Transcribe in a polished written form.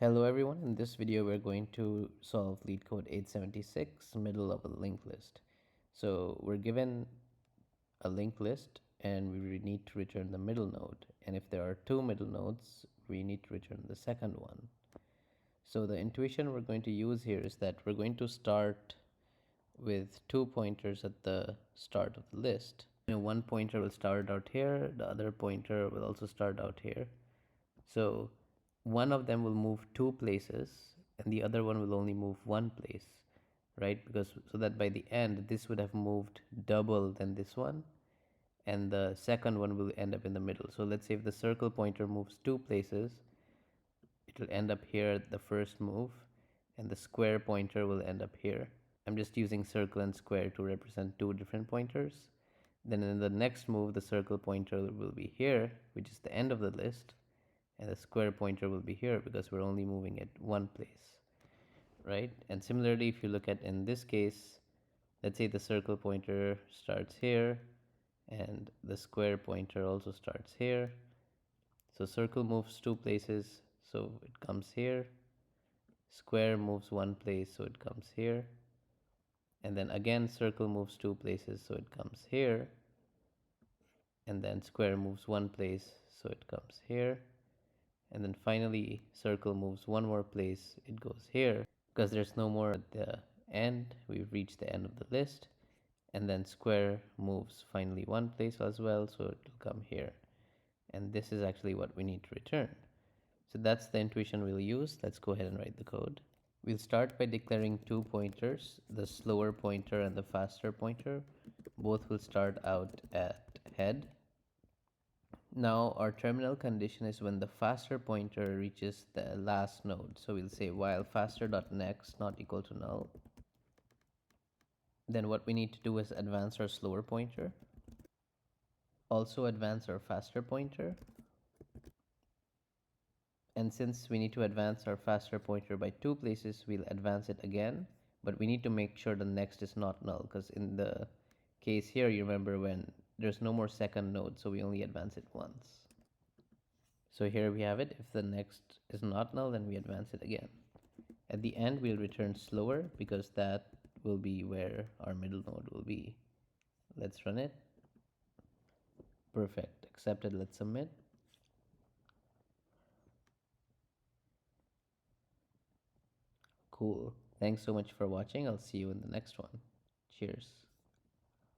Hello everyone, in this video we're going to solve Leetcode 876, middle of a linked list. So we're given a linked list and we need to return the middle node. And if there are two middle nodes, we need to return the second one. So the intuition we're going to use here is that we're going to start with two pointers at the start of the list. One pointer will start out here, the other pointer will also start out here. So one of them will move two places and the other one will only move one place, right? Because so that by the end this would have moved double than this one, and the second one will end up in the middle. So let's say if the circle pointer moves two places, it will end up here at the first move, and the square pointer will end up here. I'm just using circle and square to represent two different pointers. Then in the next move, the circle pointer will be here, which is the end of the list, and the square pointer will be here because we're only moving at one place, right? And similarly, if you look at in this case, let's say the circle pointer starts here and the square pointer also starts here. So circle moves two places, so it comes here. Square moves one place, so it comes here. And then again circle moves two places, so it comes here. And then square moves one place, so it comes here. And then finally circle moves one more place, it goes here. Because there's no more at the end, we've reached the end of the list. And then square moves finally one place as well, so it will come here. And this is actually what we need to return. So that's the intuition we'll use. Let's go ahead and write the code. We'll start by declaring two pointers, the slower pointer and the faster pointer. Both will start out at head. Now our terminal condition is when the faster pointer reaches the last node. So we'll say while faster.next not equal to null. Then what we need to do is advance our slower pointer. Also advance our faster pointer. And since we need to advance our faster pointer by two places, we'll advance it again. But we need to make sure the next is not null, because in the case here, you remember when there's no more second node, so we only advance it once. So here we have it. If the next is not null, then we advance it again. At the end, we'll return slower because that will be where our middle node will be. Let's run it. Perfect. Accepted. Let's submit. Cool. Thanks so much for watching. I'll see you in the next one. Cheers.